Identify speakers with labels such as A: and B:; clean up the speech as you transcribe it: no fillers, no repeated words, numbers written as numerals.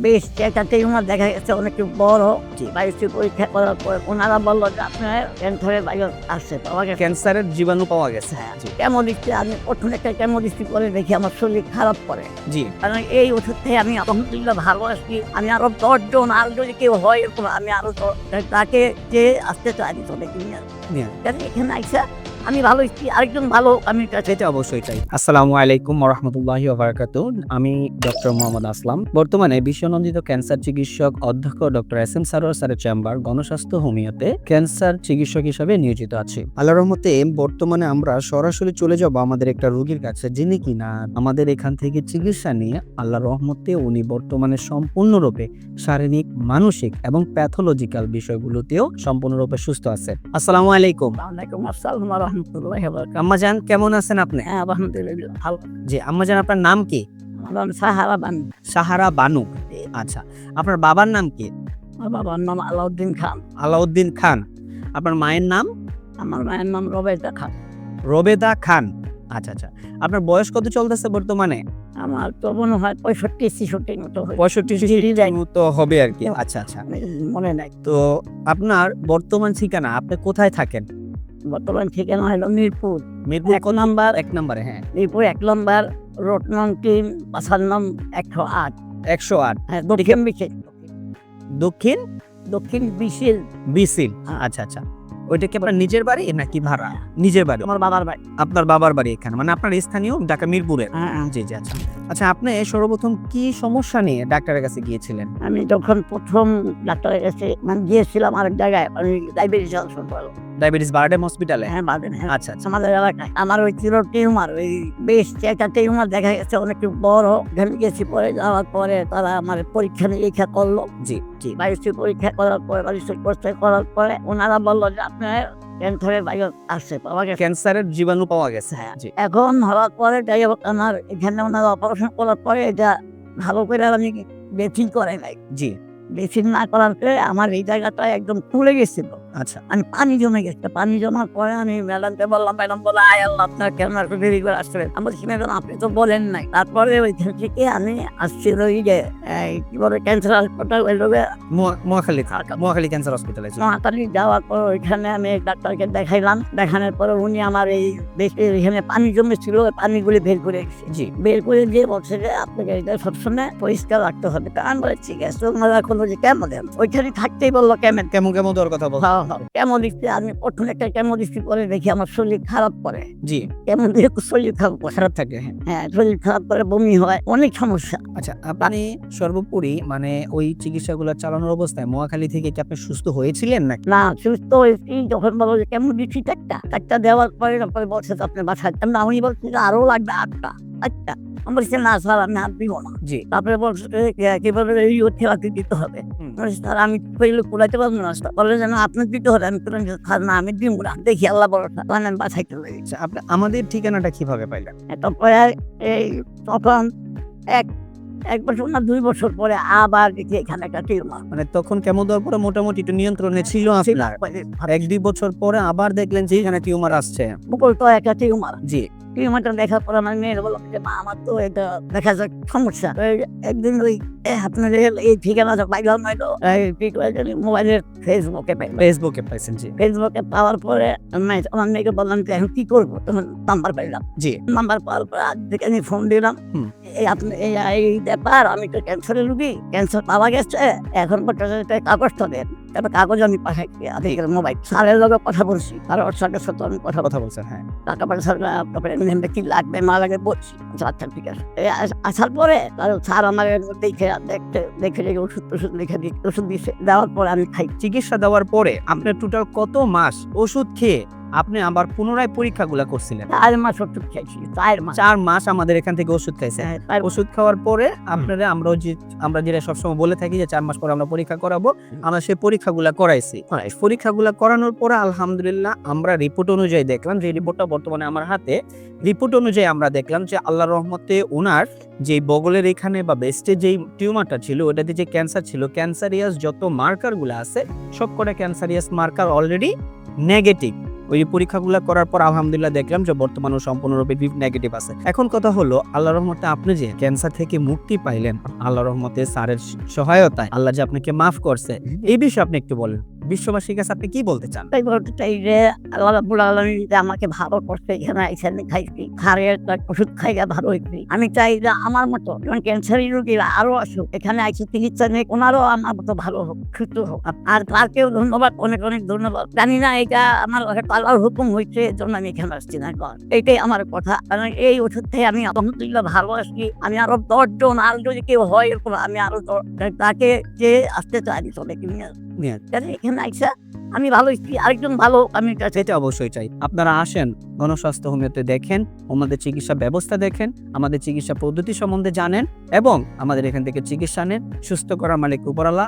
A: বেশ একটা টিউমার দেখা গেছে অনেক বড়। বায়োপসি পরীক্ষা করার পর ওনারা বললো যে আপনার ক্যান্সারের ভাইরাস আসছে, পাওয়া গেছে।
B: ক্যান্সারের জীবাণু পাওয়া গেছে।
A: কেমো দিচ্ছি আমি, প্রথম একটা কেমো দিচ্ছি, পরে দেখি আমার শরীর খারাপ করে।
B: জি,
A: কারণ এই ওষুধ থেকে আমি আলহামদুলিল্লাহ ভালো আছি। আমি আরো 10 জন আর যদি কেউ হয় এরকম আমি আরো তাকে যে আসতে চাই চলে কিনে এখানে আইসা আমি ভালো হচ্ছি, আরেকজন ভালো আমি
B: সেটা অবশ্যই চাই। আসসালামু আলাইকুম ওয়া রাহমাতুল্লাহি ওয়া বারাকাতুহু। আমি ডক্টর মোহাম্মদ আসলাম। বর্তমানে বিশ্বনন্দিত ক্যান্সার চিকিৎসক অধ্যক্ষ ডক্টর এস এম সারোয়ার স্যারের চেম্বার গণস্বাস্থ্য হোমিওতে ক্যান্সার চিকিৎসক হিসেবে নিয়োজিত আছি। আল্লাহর রহমতে বর্তমানে আমরা সরাসরি চলে যাব আমাদের একটা রোগীর কাছে, যিনি কিনা আমাদের এখান থেকে চিকিৎসা নিয়ে আল্লাহর রহমতে উনি বর্তমানে সম্পূর্ণরূপে শারীরিক, মানসিক এবং প্যাথোলজিক্যাল বিষয়গুলোতেও সম্পূর্ণরূপে সুস্থ আছে। আসসালামু আলাইকুম।
A: ওয়ালাইকুম আসসালাম ওয়া রাহমাতুল্লাহি ওয়া বারাকাতুহু।
B: আম্মাজান কেমন আছেন আপনি?
A: হ্যাঁ আলহামদুলিল্লাহ ভালো।
B: জি, আম্মাজান আপনার নাম কি?
A: আমার নাম সাহারা বানু।
B: সাহারা বানু। আচ্ছা, আপনার বাবার নাম কি?
A: আমার বাবার নাম আলাউদ্দিন খান।
B: আলাউদ্দিন খান। আপনার মায়ের নাম?
A: আমার মায়ের নাম রবেদা খান।
B: রবেদা খান। আচ্ছা আচ্ছা, আপনার বয়স কত চলতেছে বর্তমানে?
A: আমার তো মনে হয় 65-66 মতো হবে।
B: 65 মতো হবে আর কি। আচ্ছা আচ্ছা,
A: মনে নাই।
B: তো আপনার বর্তমান ঠিকানা, আপনি কোথায় থাকেন?
A: বর্তমান ঠিকানা হলো মিরপুর
B: মিরপুর
A: এক নম্বর।
B: 1 নম্বরে। হ্যাঁ,
A: মিরপুর 1 নম্বর, রোড নং 3, বাসার নাম 108।
B: 108।
A: হ্যাঁ, দক্ষিণ বিশিল।
B: দক্ষিণ
A: দক্ষিণ বিশিল।
B: বিসিল। আচ্ছা আচ্ছা, ওইটা কি আপনার নিজের বাড়ি নাকি ভাড়া? নিজের বাড়ি।
A: আমার বাবার বাড়ি।
B: আপনার বাবার বাড়ি এখানে, মানে আপনার স্থানীয় ঢাকা মিরপুরে।
A: হ্যাঁ।
B: জি জি। আচ্ছা আচ্ছা, আপনি সর্বপ্রথম কি সমস্যা নিয়ে ডাক্তারের কাছে গিয়েছিলেন?
A: আমি যখন প্রথম ডাক্তারের কাছে গিয়েছিলাম আরেক জায়গায়, আমি ডায়াবেটিস
B: ডায়াবেটিস বারডেম হসপিটালে?
A: হ্যাঁ বাদেন। হ্যাঁ,
B: আচ্ছা আচ্ছা,
A: আমাদের এলাকায় আমার ওই ছিল টিউমার, ওই বেশ একটা টিউমার দেখা গেছে অনেক বড়। ঘেমে গেছি, পরে যাওয়ার পরে তারা আমার পরীক্ষা নিরীক্ষা করলো।
B: জি জি।
A: বায়োপসি পরীক্ষা করার পরে, বায়োপসি পরীক্ষা করার পরে ওনারা বললো যে আপনার ক্যান্সারের ভাইরাস আসছে, পাওয়া গেছে।
B: ক্যান্সারের জীবাণু পাওয়া গেছে।
A: হ্যাঁ।
B: জি।
A: এখন হওয়ার পরে যাই হোক, আমার এখানে ওনারা অপারেশন করার পরে এটা ভালো করে আমি বেথিং করে নাই।
B: জি।
A: বেথিং না করার পরে আমার এই জায়গাটা একদম ফুলে গেছিল।
B: আচ্ছা,
A: আমি পানি জমে গেছে। পানি জমার পরে আমি ম্যাডামকে বললাম, ম্যাডাম বলে আয় আল্লাহ আপনার ক্যান্সার দেরি করে আসছিলেন। আমি বলছি ম্যাডাম আপনি তো বলেন নাই। তারপরে ওইখান থেকে আমি আসছি ওই যে কি বলে ক্যান্সার হাসপাতাল, ওই লোকে
B: মহাখালী ক্যান্সার হসপিটালে।
A: নোয়াখালী যাওয়ার পর ওইখানে আমি ডাক্তারকে দেখাইলাম। দেখানোর পরে উনি আমার এই বেশি এখানে পানি জমেছিল, ওই পানিগুলি বের করে দিচ্ছে।
B: জি।
A: বের করে দিয়ে বলছে যে আপনাকে এটা সবসময় পরিষ্কার রাখতে হবে। তা আমি বলে ঠিক আছে, ওনারা কোনো যে কেমন দেন ওইখানে থাকতেই বললো কেমন
B: কেমন কেমন দেওয়ার কথা বল।
A: কেমন দিচ্ছি আমি, প্রথম একটা কেমন দিচ্ছি, পরে দেখি আমার শরীর খারাপ করে।
B: জি।
A: কেমন দিয়ে শরীর খারাপ করে।
B: খারাপ থাকে। হ্যাঁ।
A: হ্যাঁ, শরীর খারাপ করে, বমি হয়, অনেক সমস্যা।
B: আচ্ছা, আপনি সর্বোপরি মানে ওই চিকিৎসাগুলো চালানোর অবস্থায় মহাখালী থেকে কি আপনি সুস্থ হয়েছিলেন নাকি?
A: না, সুস্থ হয়েছি যখন বলো যে কেমন দিচ্ছি একটা দেওয়ার পরে তারপরে বলছে যে আপনি বাসায়। আমি বলছি যে আরো লাগবে 8টা। আচ্ছা, আমি বলছি না স্যার আমি হাত দিব না।
B: জি।
A: তারপরে বলছে কিভাবে থেরাপি দিতে হবে। স্যার আমি কুলাইতে পারবো না। বলে যে না আপনার দিতে হবে। আমি স্যার না আমি দিব না, দেখি আল্লাহ ভরসা। তখন আমি বাসাইতে পারি।
B: আচ্ছা, আপনি আমাদের ঠিকানাটা কিভাবে পাইলেন?
A: তারপরে এই তখন এক বছর না 2 বছর পরে আবার দেখি এখানে একটা টিউমার।
B: মানে তখন কেমন দেওয়ার পরে মোটামুটি একটু নিয়ন্ত্রণে ছিল আপনার। 1-2 বছর পরে আবার দেখলেন যে এখানে টিউমার আসছে।
A: বকুল তো একটা টিউমার।
B: জি।
A: টিউমারটা দেখার পর আমার মেয়ের বললাম যে মা আমার তো এটা দেখা যাক সমস্যা। একদিন ওই আপনার এই ঠিকানা পাইলাম হয়তো মোবাইলের ফেসবুকে
B: পাইছেন। জি।
A: ফেসবুকে পাওয়ার পরে আমার মেয়েকে বললাম যে এখন কি করবো, তখন নাম্বার পাইলাম।
B: জি।
A: নাম্বার পাওয়ার পর আজ থেকে আমি ফোন দিলাম, এই আপনি এই ব্যাপার, আমি তো ক্যান্সারের রুগী, ক্যান্সার পাওয়া গেছে, এখন পর্যন্ত কাগজটা দেন। তারপর কাগজ আমি পাঠাই মোবাইল স্যারের লগে কথা বলছি, আর ওর সাথে আমি কথা
B: বলছেন। হ্যাঁ।
A: টাকা পয়সা কি লাগবে না লাগে বলছি। আচ্ছা ঠিক আছে। আসার পরে স্যার আমার দেখে ওষুধ লিখে দিয়ে ওষুধ দিয়েছে। দেওয়ার পরে আমি খাই।
B: চিকিৎসা দেওয়ার পরে আপনার টোটাল কত মাস ওষুধ খেয়ে আপনি আবার পুনরায় পরীক্ষাগুলো করছিলেন?
A: 4 মাস ওষুধ খাইছি।
B: 4 মাস আমাদের এখান থেকে ওষুধ খাইছেন। ওষুধ খাওয়ার পরে আপনারা আমরা যেটা সবসময় বলে থাকি যে 4 মাস পরে আমরা পরীক্ষা করাবো, আমরা সেই পরীক্ষাগুলো করাইছি। পরীক্ষাগুলো করানোর পরে আলহামদুলিল্লাহ আমরা রিপোর্ট অনুযায়ী দেখলাম, যে রিপোর্টটা বর্তমানে আমার হাতে, রিপোর্ট অনুযায়ী আমরা দেখলাম যে আল্লাহর রহমতে ওনার যে বগলের এখানে বা ব্রেস্টে যেই টিউমারটা ছিল, ওটাতে যে ক্যান্সার ছিল, ক্যান্সারিয়াস যত মার্কারগুলো আছে সবকটা ক্যান্সারিয়াস মার্কার অলরেডি নেগেটিভ। ওই পরীক্ষাগুলো করার পর আলহামদুলিল্লাহ দেখলাম যে বর্তমানে সম্পূর্ণরূপে নেগেটিভ আছে। এখন কথা হলো, আল্লাহর রহমতে আপনি যে ক্যান্সার থেকে মুক্তি পাইলেন, আল্লাহর রহমতে স্যারের সহায়তায় আল্লাহ যে আপনাকে মাফ করছে, এই বিষয়ে আপনি একটু বলেন। বিশ্ববাসীর কাছে আপনি কি বলতে চান?
A: তাই বলতে চাই যে আল্লাহ রাব্বুল আলামিন যে আমাকে ভালো করছে, এখানে আইসা আমি খাইছি, হাড়ের ওষুধ খাইয়া ভালো হয়েছি। আমি চাই যে আমার মতো যেমন ক্যান্সারের রোগীরা আরো আসুক, এখানে আইসি চিকিৎসা নিয়ে ওনারও আমার মতো ভালো হোক, সুস্থ হোক। আর তাকেও ধন্যবাদ, অনেক অনেক ধন্যবাদ। জানি না এটা আমার আল্লাহর হুকুম হয়েছে, এর জন্য আমি এখানে আসছি না। এইটাই আমার কথা, কারণ এই ওষুধ থেকে আমি আলহামদুলিল্লাহ ভালো আসছি। আমি আরো 10 জন, আর যদি কেউ হয় এরকম, আমি আরো তাকে যে আসতে চাই চলে কিনে এখানে আইসা আমি ভালো হচ্ছি, আরেকজন ভালো আমি
B: সেটা অবশ্যই চাই। আপনারা আসেন, গণস্বাস্থ্য হোমিওতে দেখেন, আমাদের চিকিৎসা ব্যবস্থা দেখেন, আমাদের চিকিৎসা পদ্ধতি সম্বন্ধে জানেন এবং আমাদের এখান থেকে চিকিৎসা নেন। সুস্থ করার মালিক উপরআল্লাহ।